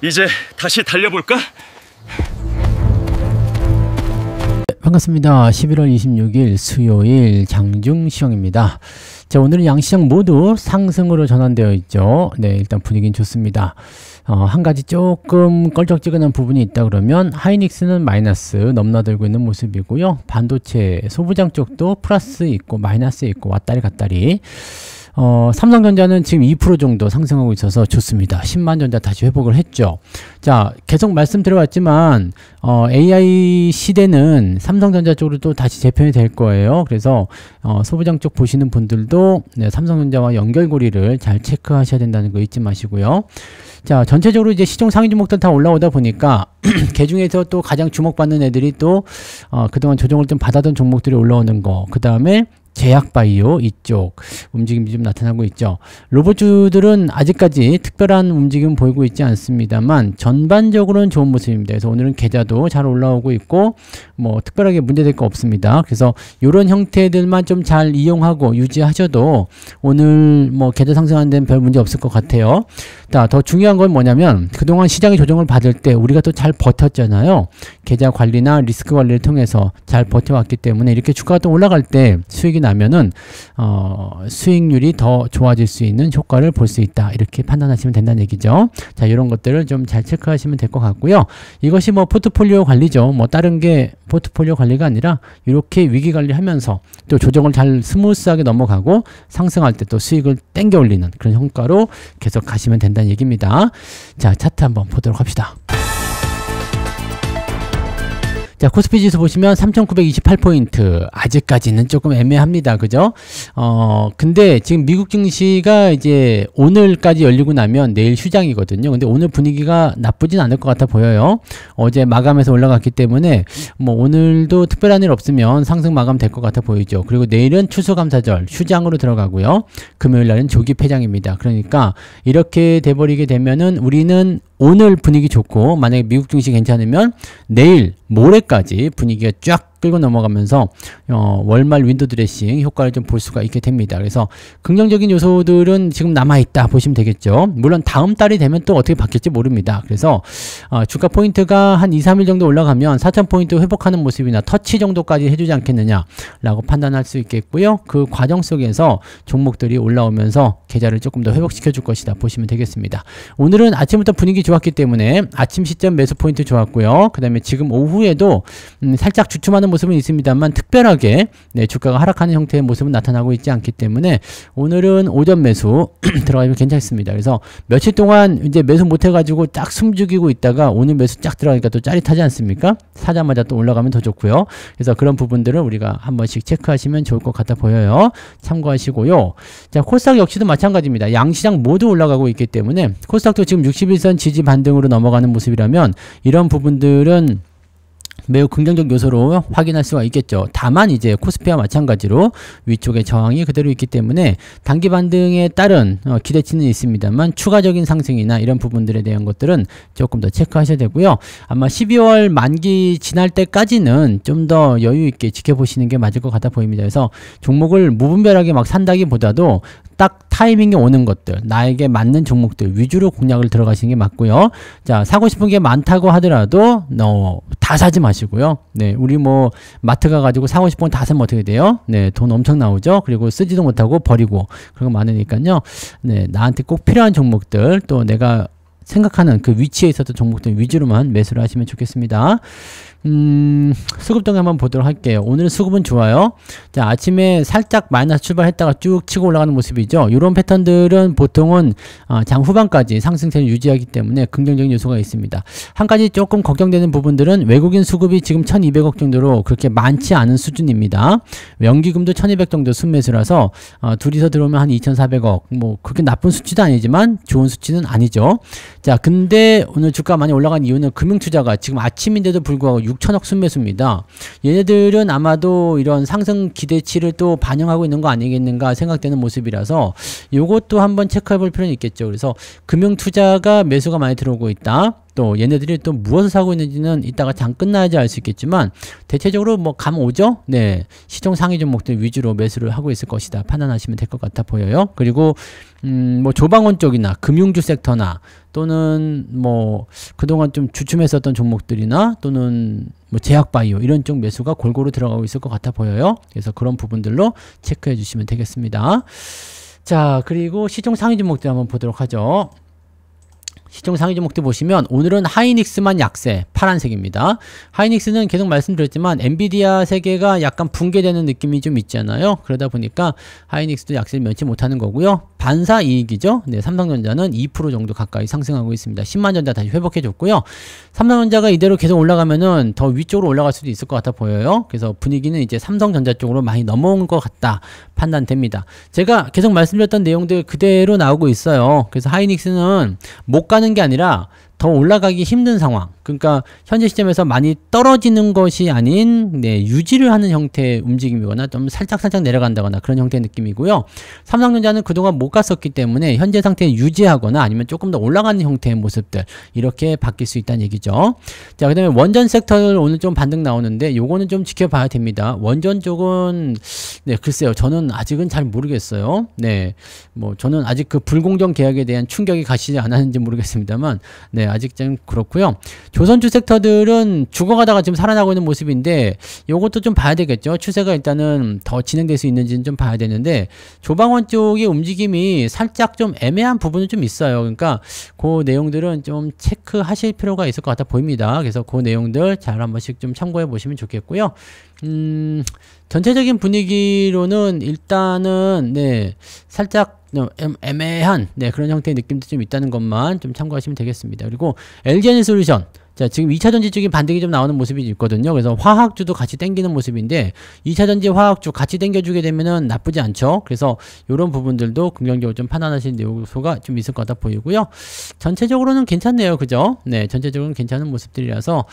이제 다시 달려볼까? 반갑습니다. 11월 26일 수요일 장중 시황입니다. 자, 오늘은 양시장 모두 상승으로 전환되어 있죠. 네, 일단 분위기는 좋습니다. 한 가지 조금 껄쩍지근한 부분이 있다 그러면 하이닉스는 마이너스 넘나들고 있는 모습이고요. 반도체 소부장 쪽도 플러스 있고 마이너스 있고 왔다리 갔다리. 삼성전자는 지금 2% 정도 상승하고 있어서 좋습니다. 10만 전자 다시 회복을 했죠. 자, 계속 말씀드려왔지만 AI 시대는 삼성전자 쪽으로 또 다시 재편이 될 거예요. 그래서 소부장 쪽 보시는 분들도 네, 삼성전자와 연결고리를 잘 체크하셔야 된다는 거 잊지 마시고요. 자, 전체적으로 이제 시종 상위 종목들 다 올라오다 보니까 그 중에서 또 가장 주목받는 애들이 또 그동안 조정을 좀 받았던 종목들이 올라오는 거, 그 다음에 제약바이오 이쪽 움직임이 좀 나타나고 있죠. 로봇주들은 아직까지 특별한 움직임 보이고 있지 않습니다만 전반적으로는 좋은 모습입니다. 그래서 오늘은 계좌도 잘 올라오고 있고 뭐 특별하게 문제될 거 없습니다. 그래서 이런 형태들만 좀 잘 이용하고 유지하셔도 오늘 뭐 계좌 상승하는 데는 별 문제 없을 것 같아요. 자, 더 중요한 건 뭐냐면 그동안 시장의 조정을 받을 때 우리가 또 잘 버텼잖아요. 계좌 관리나 리스크 관리를 통해서 잘 버텨왔기 때문에 이렇게 주가가 또 올라갈 때 수익이 나면은 수익률이 더 좋아질 수 있는 효과를 볼 수 있다, 이렇게 판단하시면 된다는 얘기죠. 자, 이런 것들을 좀 잘 체크하시면 될 것 같고요. 이것이 뭐 포트폴리오 관리죠. 뭐 다른 게 포트폴리오 관리가 아니라 이렇게 위기 관리하면서 또 조정을 잘 스무스하게 넘어가고 상승할 때 또 수익을 땡겨 올리는 그런 효과로 계속 가시면 된다는 얘기입니다. 자, 차트 한번 보도록 합시다. 자, 코스피 지수 보시면 3,928포인트. 아직까지는 조금 애매합니다. 그죠? 근데 지금 미국 증시가 이제 오늘까지 열리고 나면 내일 휴장이거든요. 근데 오늘 분위기가 나쁘진 않을 것 같아 보여요. 어제 마감해서 올라갔기 때문에 뭐 오늘도 특별한 일 없으면 상승 마감 될 것 같아 보이죠. 그리고 내일은 추수감사절 휴장으로 들어가고요. 금요일 날은 조기 폐장입니다. 그러니까 이렇게 돼버리게 되면은 우리는 오늘 분위기 좋고 만약에 미국 증시 괜찮으면 내일 모레까지 분위기가 쫙 끌고 넘어가면서 월말 윈도 드레싱 효과를 좀 볼 수가 있게 됩니다. 그래서 긍정적인 요소들은 지금 남아있다 보시면 되겠죠. 물론 다음 달이 되면 또 어떻게 바뀔지 모릅니다. 그래서 주가 포인트가 한 2, 3일 정도 올라가면 4,000포인트 회복하는 모습이나 터치 정도까지 해주지 않겠느냐 라고 판단할 수 있겠고요. 그 과정 속에서 종목들이 올라오면서 계좌를 조금 더 회복시켜 줄 것이다 보시면 되겠습니다. 오늘은 아침부터 분위기 좋았기 때문에 아침 시점 매수 포인트 좋았고요. 그 다음에 지금 오후에도 살짝 주춤하는 모습은 있습니다만 특별하게 네, 주가가 하락하는 형태의 모습은 나타나고 있지 않기 때문에 오늘은 오전 매수 들어가면 괜찮습니다. 그래서 며칠 동안 이제 매수 못 해가지고 딱 숨죽이고 있다가 오늘 매수 쫙 들어가니까 또 짜릿하지 않습니까? 사자마자 또 올라가면 더 좋고요. 그래서 그런 부분들을 우리가 한 번씩 체크하시면 좋을 것 같아 보여요. 참고하시고요. 자, 코스닥 역시도 마찬가지입니다. 양시장 모두 올라가고 있기 때문에 코스닥도 지금 61선 지지 반등으로 넘어가는 모습이라면 이런 부분들은 매우 긍정적 요소로 확인할 수가 있겠죠. 다만 이제 코스피와 마찬가지로 위쪽에 저항이 그대로 있기 때문에 단기 반등에 따른 기대치는 있습니다만 추가적인 상승이나 이런 부분들에 대한 것들은 조금 더 체크하셔야 되고요. 아마 12월 만기 지날 때까지는 좀 더 여유 있게 지켜보시는 게 맞을 것 같아 보입니다. 그래서 종목을 무분별하게 막 산다기보다도 딱 타이밍이 오는 것들, 나에게 맞는 종목들 위주로 공략을 들어가시는 게 맞고요. 자, 사고 싶은 게 많다고 하더라도 다 사지 마시고요. 네, 우리 뭐 마트 가가지고 사고 싶은 건 다 사면 어떻게 돼요? 네, 돈 엄청 나오죠. 그리고 쓰지도 못하고 버리고 그런 거 많으니까요. 네, 나한테 꼭 필요한 종목들 또 내가 생각하는 그 위치에 있었던 종목들 위주로만 매수를 하시면 좋겠습니다. 수급동 한번 보도록 할게요. 오늘 수급은 좋아요. 자, 아침에 살짝 마이너스 출발했다가 쭉 치고 올라가는 모습이죠. 이런 패턴들은 보통은 장 후반까지 상승세를 유지하기 때문에 긍정적인 요소가 있습니다. 한 가지 조금 걱정되는 부분들은 외국인 수급이 지금 1200억 정도로 그렇게 많지 않은 수준입니다. 연기금도 1200 정도 순매수라서 둘이서 들어오면 한 2400억, 뭐 그렇게 나쁜 수치도 아니지만 좋은 수치는 아니죠. 자, 근데 오늘 주가 많이 올라간 이유는 금융투자가 지금 아침인데도 불구하고 6천억 순매수입니다. 얘네들은 아마도 이런 상승 기대치를 또 반영하고 있는 거 아니겠는가 생각되는 모습이라서 이것도 한번 체크해 볼 필요는 있겠죠. 그래서 금융투자가 매수가 많이 들어오고 있다. 또 얘네들이 또 무엇을 사고 있는지는 이따가 장 끝나야지 알 수 있겠지만 대체적으로 뭐 감 오죠? 네. 시종 상위 종목들 위주로 매수를 하고 있을 것이다. 판단하시면 될 것 같아 보여요. 그리고 뭐 조방원 쪽이나 금융주 섹터나 또는 뭐 그동안 좀 주춤했었던 종목들이나 또는 뭐 제약바이오 이런 쪽 매수가 골고루 들어가고 있을 것 같아 보여요. 그래서 그런 부분들로 체크해 주시면 되겠습니다. 자, 그리고 시종 상위 종목들 한번 보도록 하죠. 시종 상위 종목들 보시면 오늘은 하이닉스만 약세, 파란색입니다. 하이닉스는 계속 말씀드렸지만 엔비디아 세계가 약간 붕괴되는 느낌이 좀 있잖아요. 그러다 보니까 하이닉스도 약세를 면치 못하는 거고요. 반사 이익이죠. 네, 삼성전자는 2% 정도 가까이 상승하고 있습니다. 10만전자 다시 회복해줬고요. 삼성전자가 이대로 계속 올라가면은 더 위쪽으로 올라갈 수도 있을 것 같아 보여요. 그래서 분위기는 이제 삼성전자 쪽으로 많이 넘어온 것 같다 판단됩니다. 제가 계속 말씀드렸던 내용들 그대로 나오고 있어요. 그래서 하이닉스는 못 가는 게 아니라 더 올라가기 힘든 상황. 그러니까 현재 시점에서 많이 떨어지는 것이 아닌 유지를 하는 형태의 움직임이거나 좀 살짝 내려간다거나 그런 형태의 느낌이고요. 삼성전자는 그동안 못 갔었기 때문에 현재 상태에 유지하거나 아니면 조금 더 올라가는 형태의 모습들 이렇게 바뀔 수 있다는 얘기죠. 자, 그 다음에 원전 섹터를 오늘 좀 반등 나오는데 요거는 좀 지켜봐야 됩니다. 원전 쪽은 글쎄요. 저는 아직은 잘 모르겠어요. 뭐 저는 아직 그 불공정 계약에 대한 충격이 가시지 않았는지 모르겠습니다만 아직 좀 그렇고요. 조선주 섹터들은 죽어가다가 지금 살아나고 있는 모습인데 요것도 좀 봐야 되겠죠. 추세가 일단은 더 진행될 수 있는지는 좀 봐야 되는데 조방원 쪽의 움직임이 살짝 좀 애매한 부분은 좀 있어요. 그러니까 그 내용들은 좀 체크하실 필요가 있을 것 같아 보입니다. 그래서 그 내용들 잘 한 번씩 좀 참고해 보시면 좋겠고요. 전체적인 분위기로는 일단은 살짝 애매한 그런 형태의 느낌도 좀 있다는 것만 좀 참고하시면 되겠습니다. 그리고 LG에너지솔루션 자, 지금 2차전지 쪽이 반등이 좀 나오는 모습이 있거든요. 그래서 화학주도 같이 땡기는 모습인데 2차전지 화학주 같이 땡겨주게 되면은 나쁘지 않죠. 그래서 이런 부분들도 긍정적으로 좀 판단하시는 요소가 좀 있을 것 같아 보이고요. 전체적으로는 괜찮네요. 그죠? 전체적으로는 괜찮은 모습들이라서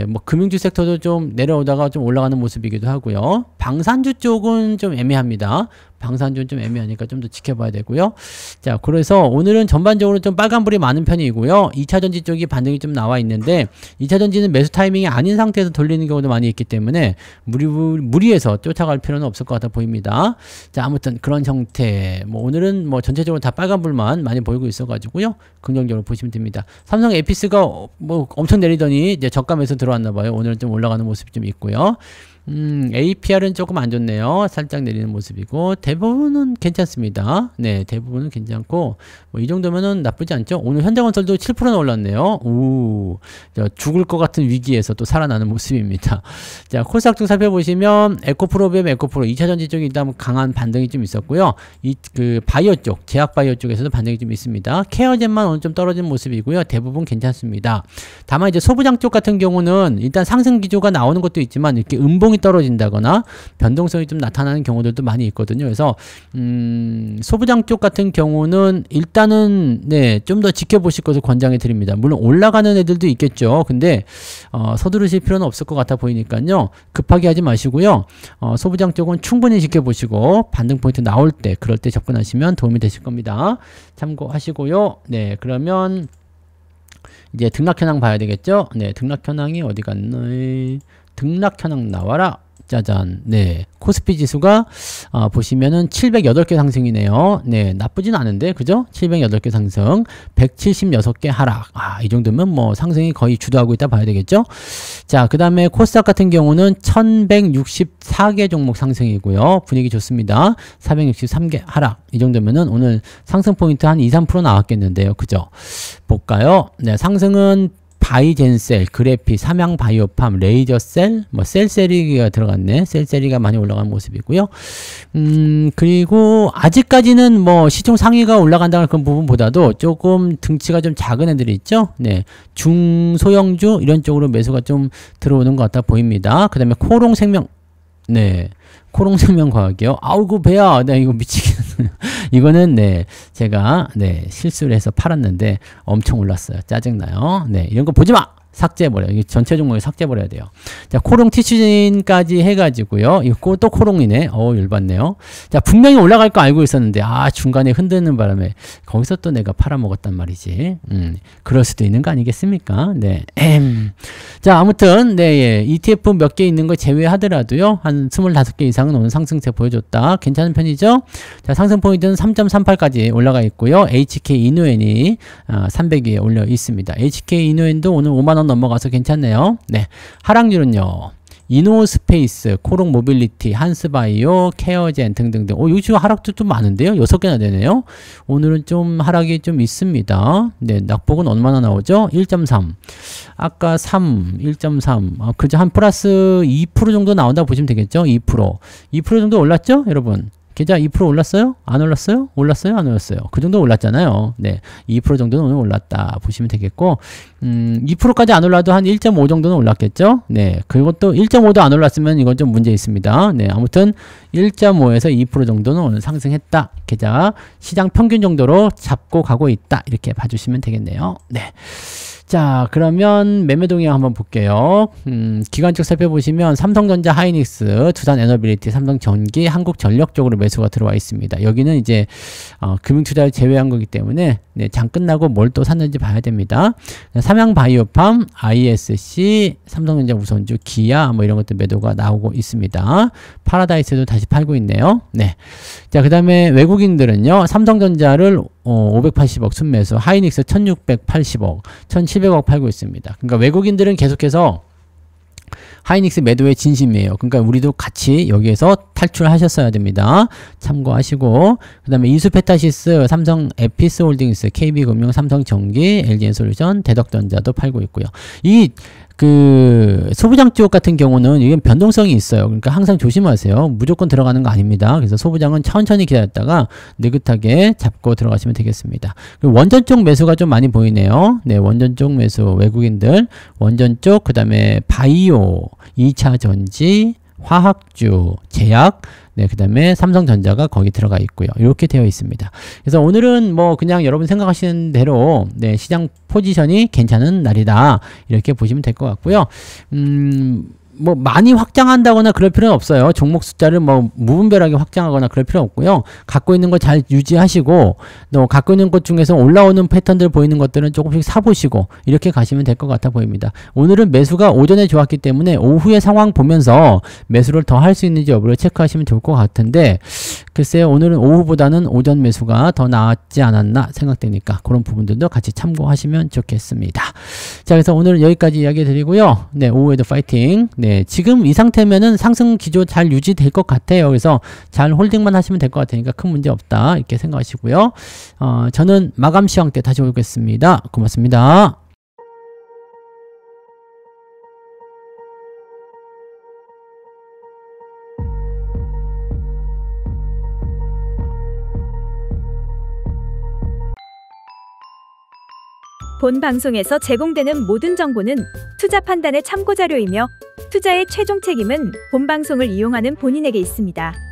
뭐 금융주 섹터도 좀 내려오다가 좀 올라가는 모습이기도 하고요. 방산주 쪽은 좀 애매합니다. 방산주는 좀 애매하니까 좀 더 지켜봐야 되고요. 자, 그래서 오늘은 전반적으로 좀 빨간불이 많은 편이고요. 2차전지 쪽이 반등이 좀 나와 있는데 2차전지는 매수 타이밍이 아닌 상태에서 돌리는 경우도 많이 있기 때문에 무리해서 쫓아갈 필요는 없을 것 같아 보입니다. 자, 아무튼 그런 형태 뭐 오늘은 뭐 전체적으로 다 빨간불만 많이 보이고 있어 가지고요. 긍정적으로 보시면 됩니다. 삼성 에피스가 뭐 엄청 내리더니 이제 저가에서 들어왔나 봐요. 오늘은 좀 올라가는 모습이 좀 있고요. APR은 조금 안 좋네요. 살짝 내리는 모습이고 대부분은 괜찮습니다. 대부분은 괜찮고 뭐 이 정도면은 나쁘지 않죠. 오늘 현대건설도 7%나 올랐네요. 오, 죽을 것 같은 위기에서 또 살아나는 모습입니다. 자, 코스닥 쪽 살펴보시면 에코프로비엠, 에코프로 2차전지 쪽이 일단 강한 반등이 좀 있었고요. 그 바이오 쪽, 제약바이오 쪽에서도 반등이 좀 있습니다. 케어젠만 오늘 좀 떨어진 모습이고요. 대부분 괜찮습니다. 다만 이제 소부장 쪽 같은 경우는 일단 상승 기조가 나오는 것도 있지만 이렇게 음봉이 떨어진다거나 변동성이 좀 나타나는 경우들도 많이 있거든요. 그래서 소부장 쪽 같은 경우는 일단은 좀 더 지켜보실 것을 권장해 드립니다. 물론 올라가는 애들도 있겠죠. 근데 서두르실 필요는 없을 것 같아 보이니까요. 급하게 하지 마시고요. 소부장 쪽은 충분히 지켜보시고 반등 포인트 나올 때 그럴 때 접근하시면 도움이 되실 겁니다. 참고하시고요. 그러면 이제 등락 현황 봐야 되겠죠. 등락 현황이 어디 갔나? 등락 현황 나와라. 짜잔. 코스피 지수가 보시면은 708개 상승이네요. 나쁘진 않은데 그죠? 708개 상승, 176개 하락. 이 정도면 뭐 상승이 거의 주도하고 있다 봐야 되겠죠? 자, 그 다음에 코스닥 같은 경우는 1164개 종목 상승이고요. 분위기 좋습니다. 463개 하락. 이 정도면은 오늘 상승 포인트 한 2~3% 나왔겠는데요. 그죠? 볼까요? 상승은 바이젠셀, 그래피, 삼양바이오팜, 레이저셀, 뭐 셀세리가 들어갔네. 셀세리가 많이 올라간 모습이고요. 그리고 아직까지는 뭐 시총 상위가 올라간다는 그런 부분보다도 조금 등치가 좀 작은 애들이 있죠. 중소형주 이런 쪽으로 매수가 좀 들어오는 것 같아 보입니다. 그 다음에 코롱생명, 코롱생명과학이요. 아우 그 배야. 이거 미치겠네. 이거는 제가 실수를 해서 팔았는데 엄청 올랐어요. 짜증나요. 이런 거 보지 마. 삭제해버려요. 이 전체 종목을 삭제해버려야 돼요. 자, 코롱 티슈진까지 해가지고요. 이거 또 코롱이네. 열받네요. 자, 분명히 올라갈 거 알고 있었는데, 중간에 흔드는 바람에 거기서 또 내가 팔아먹었단 말이지. 그럴 수도 있는 거 아니겠습니까? 네. 자, 아무튼, 네, 예. ETF 몇 개 있는 거 제외하더라도요. 한 25개 이상은 오늘 상승세 보여줬다. 괜찮은 편이죠? 자, 상승 포인트는 3.38까지 올라가 있고요. HK 이노엔이 300위에 올려 있습니다. HK 이노엔도 오늘 5만원 넘어가서 괜찮네요. 네. 하락률은요. 이노스페이스, 코롱 모빌리티, 한스바이오, 케어젠 등등등. 여기 지금 하락도 좀 많은데요? 6개나 되네요. 오늘은 좀 하락이 좀 있습니다. 네, 낙폭은 얼마나 나오죠? 1.3. 아까 1.3. 그저 한 플러스 2% 정도 나온다고 보시면 되겠죠? 2%. 2% 정도 올랐죠? 여러분. 계좌 2% 올랐어요? 안 올랐어요? 올랐어요? 안 올랐어요? 그 정도 올랐잖아요. 네. 2% 정도는 오늘 올랐다 보시면 되겠고, 2%까지 안 올라도 한 1.5 정도는 올랐겠죠? 네. 그것도 1.5도 안 올랐으면 이건 좀 문제 있습니다. 네. 아무튼 1.5에서 2% 정도는 오늘 상승했다. 계좌 시장 평균 정도로 잡고 가고 있다. 이렇게 봐주시면 되겠네요. 네. 자, 그러면 매매 동향 한번 볼게요. 기관적 살펴보시면 삼성전자, 하이닉스, 두산에너빌리티, 삼성전기, 한국전력 쪽으로 매수가 들어와 있습니다. 여기는 이제 금융투자를 제외한 거기 때문에 네, 장 끝나고 뭘 또 샀는지 봐야 됩니다. 삼양바이오팜, ISC, 삼성전자 우선주, 기아 뭐 이런 것들 매도가 나오고 있습니다. 파라다이스도 다시 팔고 있네요. 네. 자, 그 다음에 외국인들은요. 삼성전자를 580억 순매수, 하이닉스 1680억, 1700억 팔고 있습니다. 그러니까 외국인들은 계속해서 하이닉스 매도의 진심이에요. 그러니까 우리도 같이 여기에서 탈출하셨어야 됩니다. 참고하시고, 그 다음에 이수페타시스, 삼성 에피스홀딩스, KB금융, 삼성전기, LG엔솔루션, 대덕전자도 팔고 있고요. 소부장 쪽 같은 경우는 이건 변동성이 있어요. 그러니까 항상 조심하세요. 무조건 들어가는 거 아닙니다. 그래서 소부장은 천천히 기다렸다가 느긋하게 잡고 들어가시면 되겠습니다. 그리고 원전 쪽 매수가 좀 많이 보이네요. 네, 원전 쪽 매수 외국인들, 원전 쪽, 그 다음에 바이오, 2차 전지, 화학주, 제약, 네, 그 다음에 삼성전자가 거기 들어가 있고요. 이렇게 되어 있습니다. 그래서 오늘은 뭐 그냥 여러분 생각하시는 대로 네, 시장 포지션이 괜찮은 날이다. 이렇게 보시면 될 것 같고요. 뭐 많이 확장한다거나 그럴 필요는 없어요. 종목 숫자를 뭐 무분별하게 확장하거나 그럴 필요 없고요. 갖고 있는 거 잘 유지하시고 또 갖고 있는 것 중에서 올라오는 패턴들 보이는 것들은 조금씩 사보시고 이렇게 가시면 될 것 같아 보입니다. 오늘은 매수가 오전에 좋았기 때문에 오후의 상황 보면서 매수를 더 할 수 있는지 여부를 체크하시면 좋을 것 같은데 글쎄요. 오늘은 오후보다는 오전 매수가 더 나았지 않았나 생각되니까 그런 부분들도 같이 참고하시면 좋겠습니다. 자, 그래서 오늘은 여기까지 이야기 드리고요. 네, 오후에도 파이팅. 네, 지금 이 상태면은 상승 기조 잘 유지될 것 같아요. 그래서 잘 홀딩만 하시면 될 것 같으니까 큰 문제 없다. 이렇게 생각하시고요. 저는 마감 시황 때 다시 오겠습니다. 고맙습니다. 본 방송에서 제공되는 모든 정보는 투자 판단의 참고 자료이며 투자의 최종 책임은 본 방송을 이용하는 본인에게 있습니다.